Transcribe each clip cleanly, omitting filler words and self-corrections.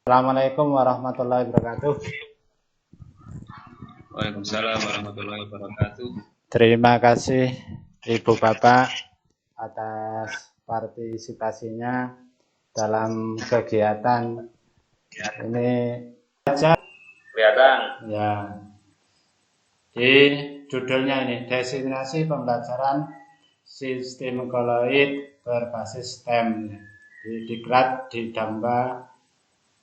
Assalamualaikum warahmatullahi wabarakatuh. Waalaikumsalam warahmatullahi wabarakatuh. Terima kasih Ibu Bapak atas partisipasinya dalam kegiatan ini. Kelihatan. Ya, di judulnya ini destinasi pembelajaran sistem koloid berbasis STEM. Di Diklat di Damba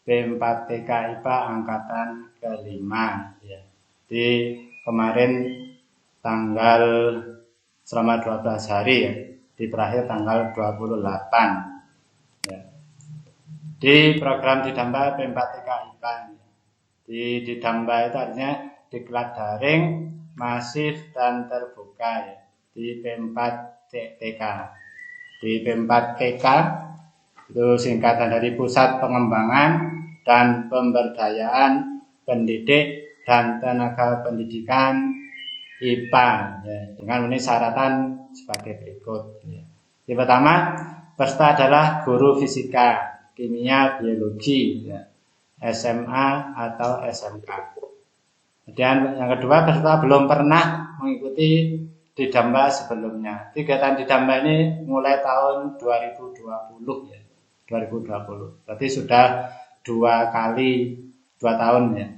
P4TK IPA angkatan ke-5 ya. Di kemarin tanggal selama 12 hari ya, di terakhir tanggal 28 ya. Di program Didamba P4TK IPA di Didamba itu artinya diklat daring, masif dan terbuka ya. Di P4TK di P4TK itu singkatan dari Pusat Pengembangan dan Pemberdayaan Pendidik dan Tenaga Pendidikan IPA ya, dengan memenuhi syaratan sebagai berikut ya. Yang pertama, peserta adalah guru fisika, kimia, biologi ya, SMA atau SMK. Kemudian yang kedua, peserta belum pernah mengikuti Didamba sebelumnya. Kegiatan Didamba ini mulai tahun 2020 ya. 2020. Berarti sudah 2 tahun ya.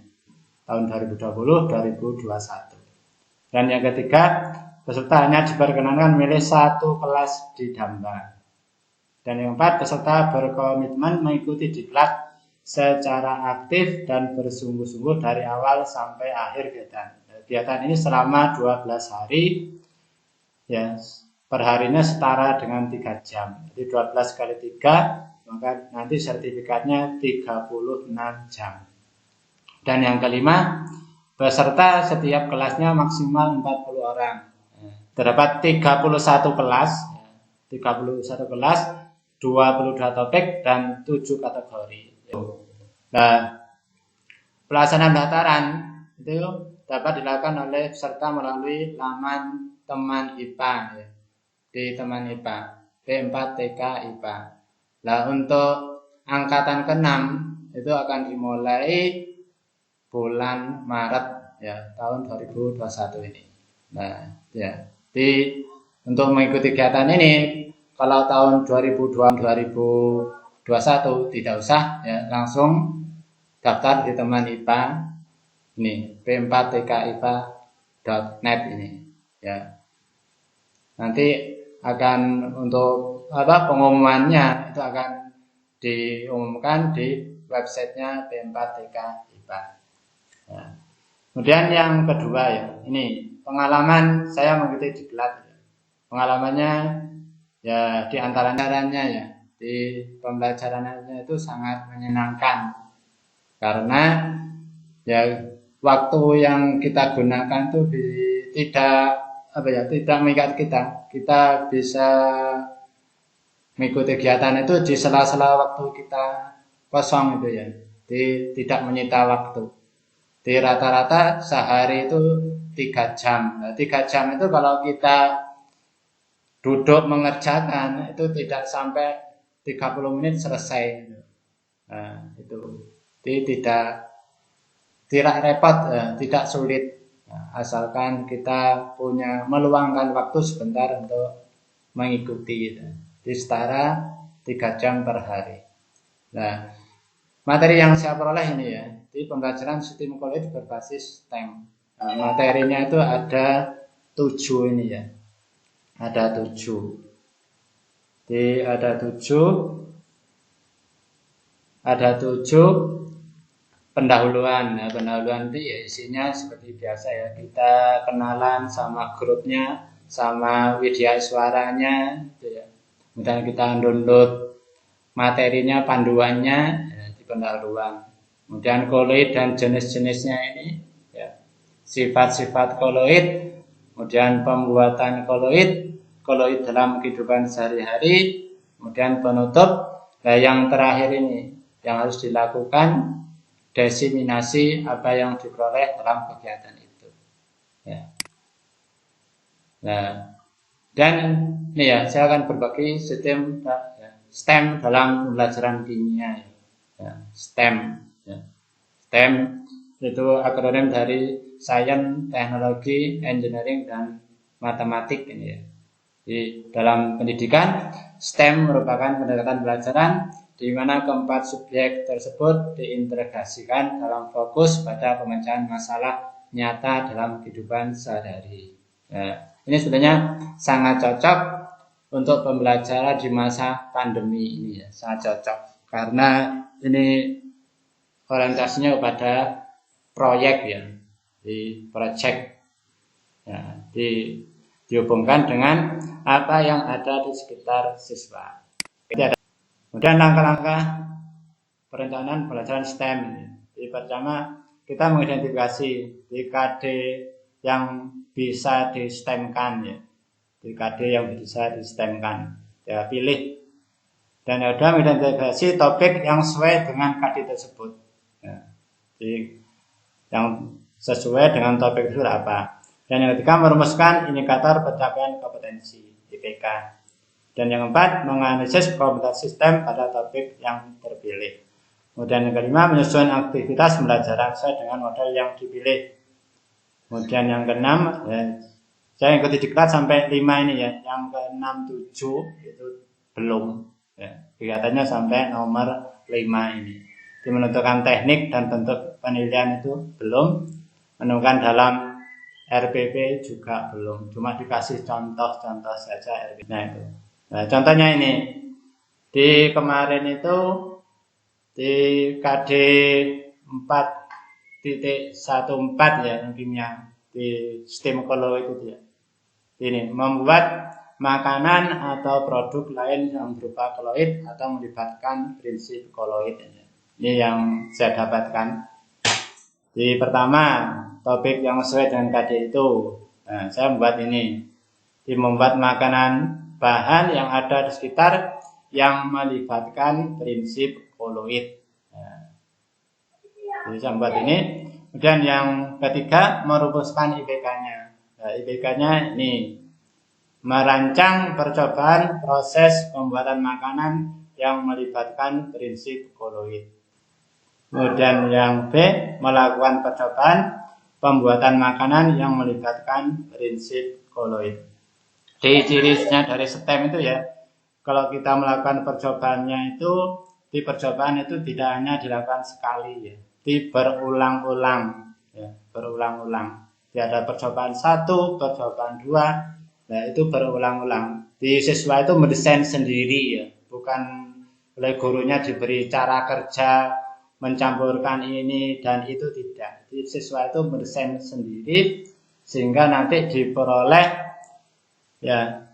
Tahun 2020, 2021. Dan yang ketiga, peserta hanya diperkenankan memilih satu kelas Didamba. Dan yang keempat, peserta berkomitmen mengikuti diklat secara aktif dan bersungguh-sungguh dari awal sampai akhir kegiatan. Kegiatan ini selama 12 hari ya, perharinya setara dengan 3 jam. Jadi 12 kali 3, maka nanti sertifikatnya 36 jam. Dan yang kelima, peserta setiap kelasnya maksimal 40 orang. Terdapat 31 kelas, 22 topik dan 7 kategori. Nah, pelaksanaan pendaftaran itu dapat dilakukan oleh peserta melalui laman teman IPA ya. Di teman IPA P4TK IPA. Nah, untuk angkatan ke-6 itu akan dimulai bulan Maret ya, tahun 2021 ini. Nah, ya. Jadi untuk mengikuti kegiatan ini kalau tahun 2021 tidak usah ya, langsung daftar di teman IPA ini p4tkipa.net ini ya. Nanti akan untuk pengumumannya itu akan diumumkan di websitenya P4TK IPA. Ya. Kemudian yang kedua ya, ini pengalaman saya mengikuti diklat. Pengalamannya ya di antaranya ya, di pembelajarannya itu sangat menyenangkan karena ya waktu yang kita gunakan tuh tidak mengikat kita bisa mengikuti kegiatan itu di sela-sela waktu kita kosong itu ya, tidak menyita waktu. Di rata-rata sehari itu 3 jam. Nah, 3 jam itu kalau kita duduk mengerjakan itu tidak sampai 30 menit selesai. Nah, itu tidak repot, tidak sulit. Nah, asalkan kita punya meluangkan waktu sebentar untuk mengikuti di setara 3 jam per hari. Nah, materi yang saya peroleh ini ya, di pembelajaran sistem koloid berbasis STEM. Nah, materinya itu ada 7 ini ya. Ada 7. Jadi ada 7 pendahuluan. Nah, pendahuluan itu ya isinya seperti biasa ya. Kita kenalan sama grupnya, sama widya suaranya gitu ya. Kemudian kita download materinya, panduannya ya, di pendahuluan. Kemudian koloid dan jenis-jenisnya ini ya. Sifat-sifat koloid, kemudian pembuatan koloid dalam kehidupan sehari-hari, kemudian penutup. Nah, yang terakhir ini yang harus dilakukan desiminasi apa yang diperoleh dalam kegiatan itu. Ya. Nah, dan ini ya, saya akan berbagi sistem STEM dalam pembelajaran kimia. Ya. ya, STEM. Ya. STEM itu akronim dari Sains, Teknologi, Engineering, dan Matematik ini ya. Di dalam pendidikan, STEM merupakan pendekatan pelajaran di mana keempat subjek tersebut diintegrasikan dalam fokus pada pemecahan masalah nyata dalam kehidupan sehari-hari. Ya, ini sebenarnya sangat cocok untuk pembelajaran di masa pandemi ini ya, sangat cocok karena ini orientasinya kepada proyek ya, di project ya, dihubungkan dengan apa yang ada di sekitar siswa. Kemudian langkah-langkah perencanaan pembelajaran STEM ini. Jadi pertama kita mengidentifikasi DKD yang bisa di STEM-kan ya. DKD yang bisa di STEM-kan. Ya, pilih. Dan ada mengidentifikasi topik yang sesuai dengan KD tersebut. Ya. Jadi yang sesuai dengan topik itu apa. Dan yang ketiga merumuskan indikator pencapaian kompetensi IPK. Dan yang keempat menganalisis kompetensi sistem pada topik yang terpilih. Kemudian yang kelima menyusun aktivitas pembelajaran sesuai dengan model yang dipilih. Kemudian yang keenam ya, saya ikuti diklat sampai 5 ini ya. Yang ke-6, 7 itu belum ya. Kegiatannya sampai nomor 5 ini. Di menentukan teknik dan bentuk penilaian itu belum. Menemukan dalam RPP juga belum. Cuma dikasih contoh-contoh saja RPP. Nah itu. Nah, contohnya ini. Di kemarin itu di KD 4.14 ya yang kimia di STEM Kolo itu dia. Ini membuat makanan atau produk lain yang berupa koloid atau melibatkan prinsip koloid. Ini yang saya dapatkan. Di pertama topik yang sesuai dengan KD itu, nah, saya membuat ini. Di membuat makanan bahan yang ada di sekitar yang melibatkan prinsip koloid. Nah, jadi saya membuat ini. Kemudian yang ketiga merumuskan IPK-nya. Nah, IPK-nya ini merancang percobaan proses pembuatan makanan yang melibatkan prinsip koloid. Kemudian yang B melakukan percobaan pembuatan makanan yang melibatkan prinsip koloid. Ciri-cirinya dari STEM itu ya, kalau kita melakukan percobaannya itu, di percobaan itu tidak hanya dilakukan sekali ya, di berulang-ulang ya, berulang-ulang. Jadi ada percobaan 1, percobaan 2, nah itu berulang-ulang. Di siswa itu mendesain sendiri ya, bukan oleh gurunya diberi cara kerja mencampurkan ini dan itu tidak. Di siswa itu mendesain sendiri sehingga nanti diperoleh ya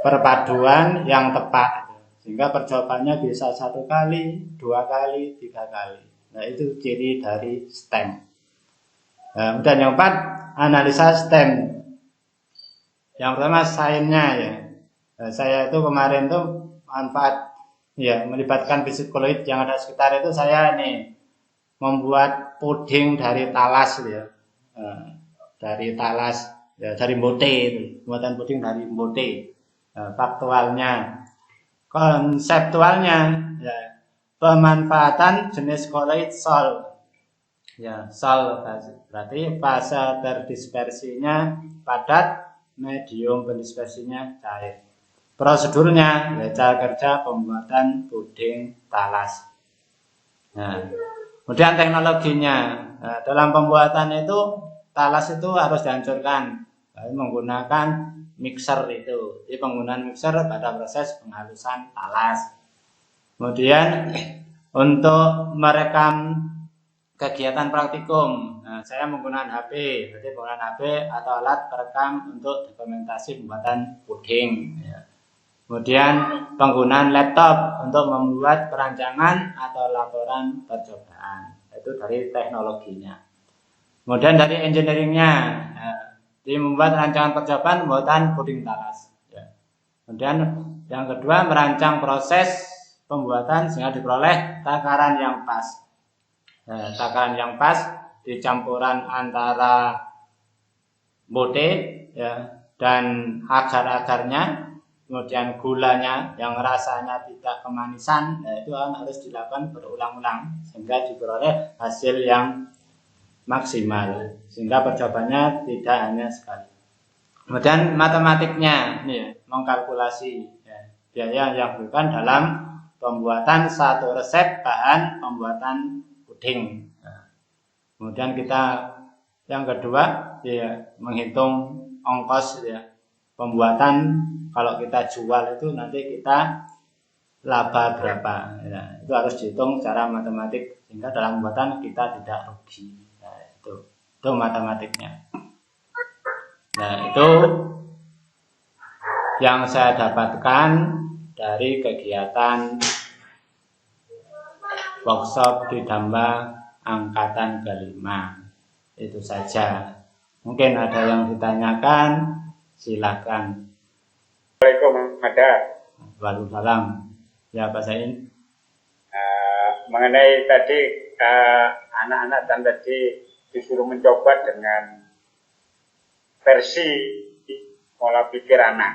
perpaduan yang tepat, sehingga percobaannya bisa 1 kali, 2 kali, 3 kali. Nah itu ciri dari STEM. Nah, dan yang keempat analisa STEM. Yang pertama sainsnya ya. Nah, saya itu kemarin tuh manfaat ya melibatkan psikoloid yang ada sekitar itu. Saya nih membuat puding dari talas ya. Dari talas ya, dari mbote itu, pembuatan puding dari mbote. Faktualnya, konseptualnya ya, pemanfaatan jenis koloid sol ya, sol berarti fase terdispersinya padat, medium pendispersinya cair. Prosedurnya ya, cara kerja pembuatan puding talas. Nah, kemudian teknologinya, nah, dalam pembuatan itu talas itu harus dihancurkan menggunakan mixer itu. Jadi penggunaan mixer pada proses penghalusan talas. Kemudian untuk merekam kegiatan praktikum, nah, saya menggunakan HP. Berarti penggunaan HP atau alat perekam untuk dokumentasi pembuatan puding. Ya. Kemudian penggunaan laptop untuk membuat perancangan atau laporan percobaan. Itu dari teknologinya. Kemudian dari engineeringnya, membuat rancangan percobaan pembuatan puding talas. Ya. Kemudian yang kedua merancang proses pembuatan sehingga diperoleh takaran yang pas. Takaran yang pas di campuran antara mbote ya, dan agar-agarnya kemudian gulanya yang rasanya tidak kemanisan, itu harus dilakukan berulang-ulang sehingga diperoleh hasil yang maksimal, sehingga percobaannya tidak hanya sekali. Kemudian matematiknya, ini mengkalkulasi biaya yang dibutuhkan dalam pembuatan satu resep bahan pembuatan puding. Kemudian kita yang kedua menghitung ongkos pembuatan. Kalau kita jual itu nanti kita laba berapa, itu harus dihitung secara matematik sehingga dalam pembuatan kita tidak rugi. Itu matematiknya. Nah, itu yang saya dapatkan dari kegiatan workshop di Damba angkatan ke-5. Itu saja. Mungkin ada yang ditanyakan, silakan. Assalamualaikum, ada. Waalaikumsalam. Ya, Pak Sain. Mengenai tadi anak-anak dan tadi disuruh mencoba dengan versi pola pikir anak.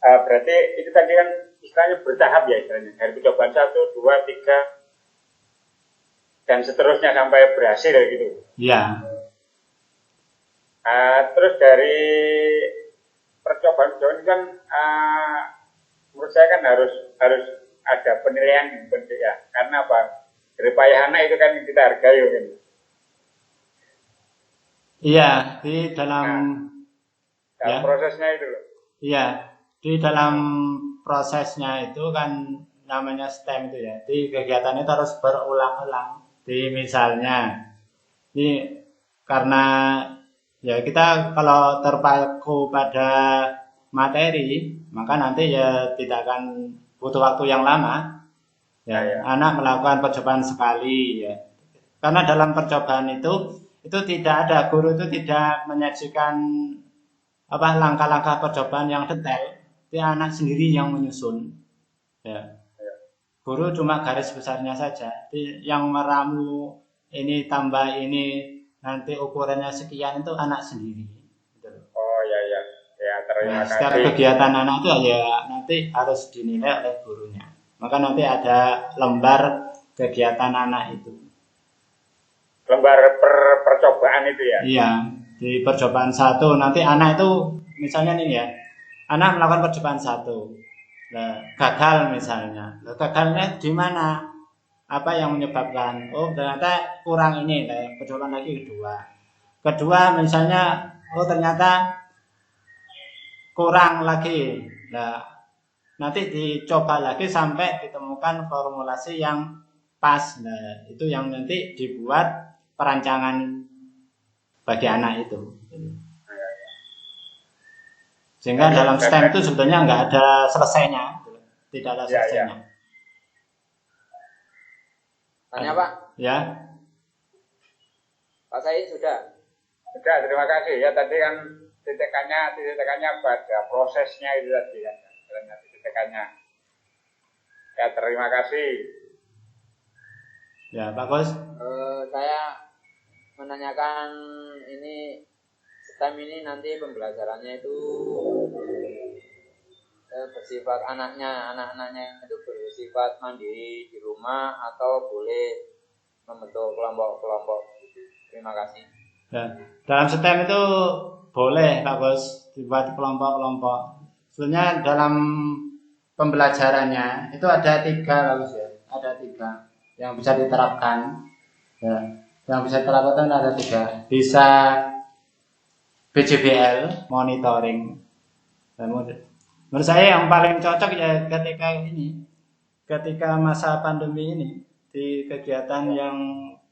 Berarti itu tadi kan istilahnya bertahap ya istilahnya. Dari percobaan 1, 2, 3 dan seterusnya sampai berhasil gitu. Ya. Terus dari percobaan kan menurut saya kan harus ada penilaian yang penting ya. Karena apa? Dari payah anak itu kan kita hargai kan. Iya, di dalam prosesnya itu loh. Iya, di dalam prosesnya itu kan namanya STEM itu ya. Di kegiatan itu harus berulang-ulang. Di misalnya, ini karena ya kita kalau terpaku pada materi, maka nanti ya tidak akan butuh waktu yang lama. Ya. Anak melakukan percobaan sekali ya. Karena dalam percobaan itu tidak ada, guru itu tidak menyajikan langkah-langkah percobaan yang detail. Itu anak sendiri yang menyusun. Ya. Guru cuma garis besarnya saja. Jadi yang meramu ini tambah ini nanti ukurannya sekian itu anak sendiri. Oh ya. Ya, terima kasih. Setiap kegiatan anak itu ya nanti harus dinilai oleh gurunya. Maka nanti ada lembar kegiatan anak itu. Lembar percobaan itu ya? Iya, di percobaan 1 nanti anak itu misalnya nih ya, anak melakukan percobaan 1, gagal misalnya, gagalnya di mana? Apa yang menyebabkan? Oh ternyata kurang ini, percobaan lagi kedua misalnya, oh ternyata kurang lagi, nanti dicoba lagi sampai ditemukan formulasi yang pas, itu yang nanti dibuat perancangan bagi anak itu. Sehingga dalam STEM itu sebetulnya nggak ada selesainya, tidak ada selesainya. Tanya Pak? Ya. Pak Said sudah. Sudah, terima kasih ya. Tadi kan titik-tekannya pada prosesnya itu tadi kan. Titik-tekannya. Ya, terima kasih. Ya, bagus. Saya menanyakan ini STEM ini nanti pembelajarannya itu bersifat anak-anaknya itu bersifat mandiri di rumah atau boleh membentuk kelompok-kelompok. Terima kasih. Ya, dalam STEM itu boleh Pak Bos dibuat kelompok-kelompok. Sebenarnya dalam pembelajarannya itu ada 3 bagus ya. Ada 3 yang bisa diterapkan. Ya. Yang bisa terlakukan ada 3. Bisa BJBL, monitoring. Menurut saya yang paling cocok ya ketika masa pandemi ini, di kegiatan yang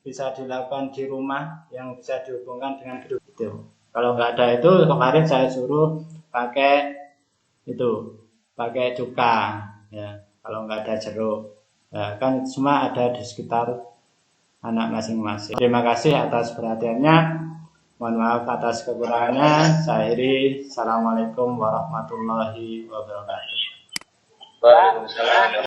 bisa dilakukan di rumah, yang bisa dihubungkan dengan hidup itu. Kalau nggak ada itu, kemarin saya suruh pakai cuka, ya. Kalau nggak ada jeruk, ya, kan semua ada di sekitar anak masing-masing. Terima kasih atas perhatiannya. Mohon maaf atas kekurangannya. Saya akhiri. Assalamualaikum warahmatullahi wabarakatuh. Waalaikumsalam.